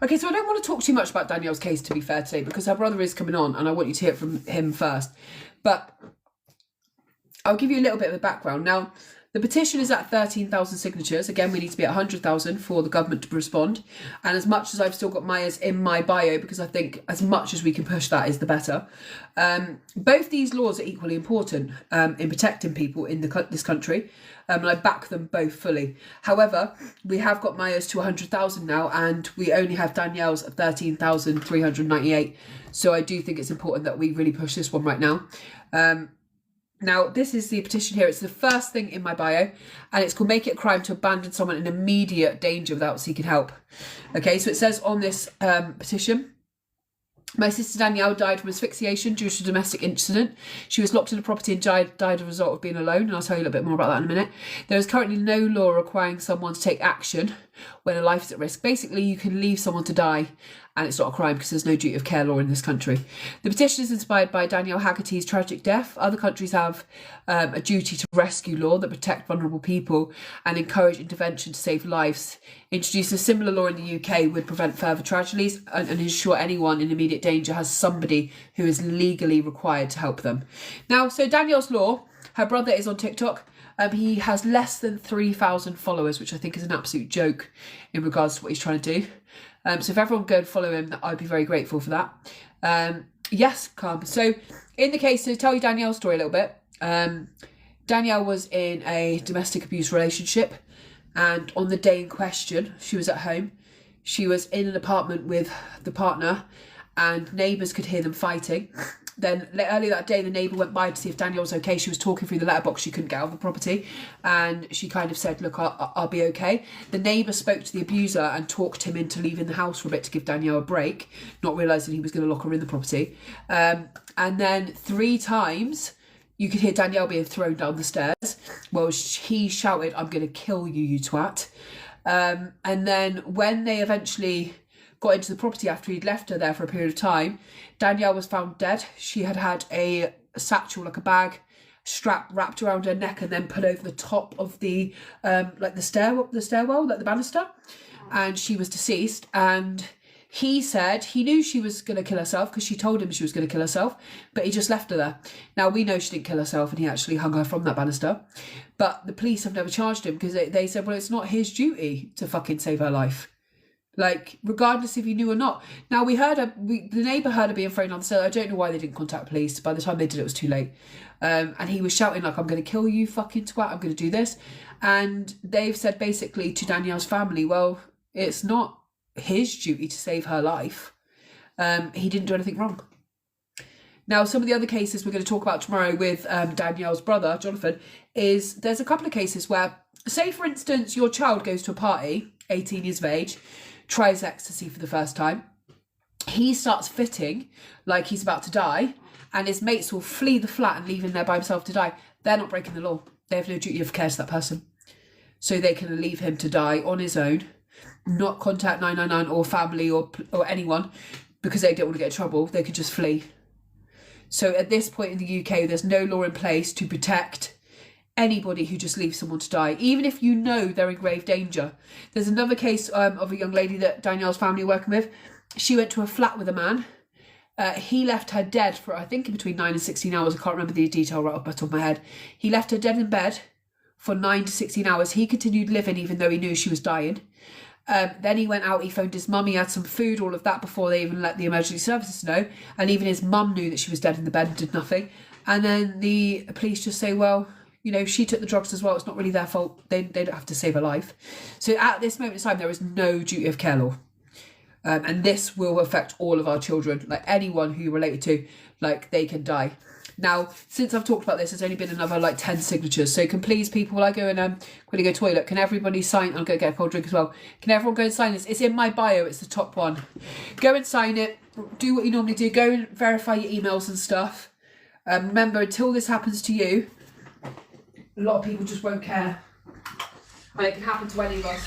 Okay, so I don't want to talk too much about Danielle's case, to be fair, today, because her brother is coming on and I want you to hear from him first. But I'll give you a little bit of a background. Now, the petition is at 13,000 signatures. Again, we need to be at 100,000 for the government to respond. And as much as I've still got Maya's in my bio, because I think as much as we can push that is the better. Both these laws are equally important in protecting people in this country. And I back them both fully. However, we have got Maya's to 100,000 now, and we only have Danielle's at 13,398. So I do think it's important that we really push this one right now. Now, this is the petition here. It's the first thing in my bio, and it's called Make It a Crime to Abandon Someone in Immediate Danger Without Seeking Help. Okay, so it says on this petition, my sister Danielle died from asphyxiation due to a domestic incident. She was locked in a property and died as a result of being alone, and I'll tell you a little bit more about that in a minute. There is currently no law requiring someone to take action when a life is at risk. Basically, you can leave someone to die and it's not a crime because there's no duty of care law in this country. The petition is inspired by Danielle Haggerty's tragic death. Other countries have a duty to rescue law that protect vulnerable people and encourage intervention to save lives. Introducing a similar law in the UK would prevent further tragedies and ensure anyone in immediate danger has somebody who is legally required to help them. Now, so Danielle's law, her brother is on TikTok. He has less than 3,000 followers, which I think is an absolute joke in regards to what he's trying to do. So if everyone go and follow him, I'd be very grateful for that. Yes, calm. So in the case, to tell you Danielle's story a little bit, Danielle was in a domestic abuse relationship, and on the day in question, she was at home. She was in an apartment with the partner, and neighbours could hear them fighting. Then earlier that day, the neighbour went by to see if Danielle was okay. She was talking through the letterbox. She couldn't get out of the property. And she kind of said, look, I'll be okay. The neighbour spoke to the abuser and talked him into leaving the house for a bit to give Danielle a break, not realising he was going to lock her in the property. And then 3 times, you could hear Danielle being thrown down the stairs. Well, he shouted, I'm going to kill you, you twat. And then when they eventually got into the property after he'd left her there for a period of time, Danielle was found dead. She had had a satchel, like a bag, strap wrapped around her neck and then put over the top of the like the stairwell, like the banister, and she was deceased. And he said he knew she was going to kill herself because she told him she was going to kill herself, but he just left her there. Now, we know she didn't kill herself and he actually hung her from that banister, but the police have never charged him because they said, well, it's not his duty to fucking save her life. Like, regardless if he knew or not. Now, we heard her, the neighbour heard her being thrown down the stairs. I don't know why they didn't contact police. By the time they did, it was too late. And he was shouting, like, I'm going to kill you, fucking twat, I'm going to do this. And they've said basically to Danielle's family, well, it's not his duty to save her life. He didn't do anything wrong. Now, some of the other cases we're going to talk about tomorrow with Danielle's brother, Jonathan, is there's a couple of cases where, say, for instance, your child goes to a party, 18 years of age, tries ecstasy for the first time. He starts fitting like he's about to die, and his mates will flee the flat and leave him there by himself to die. They're not breaking the law. They have no duty of care to that person. So they can leave him to die on his own, not contact 999 or family or anyone because they don't want to get in trouble. They could just flee. So at this point in the UK, there's no law in place to protect anybody who just leaves someone to die, even if you know they're in grave danger. There's another case of a young lady that Danielle's family are working with. She went to a flat with a man. He left her dead for, I think, between 9 and 16 hours. I can't remember the detail right off the top of my head. He left her dead in bed for 9 to 16 hours. He continued living even though he knew she was dying. Then he went out, he phoned his mum, he had some food, all of that before they even let the emergency services know. And even his mum knew that she was dead in the bed and did nothing. And then the police just say, well, you know, she took the drugs as well. It's not really their fault. They don't have to save her life. So at this moment in time, there is no duty of care law. And this will affect all of our children. Like, anyone who you're related to, like, they can die. Now, since I've talked about this, there's only been another, like, 10 signatures. So can please, people, while I go and quickly go toilet, can everybody sign? I'm going to get a cold drink as well. Can everyone go and sign this? It's in my bio. It's the top one. Go and sign it. Do what you normally do. Go and verify your emails and stuff. Remember, until this happens to you, a lot of people just won't care. And it can happen to any of us.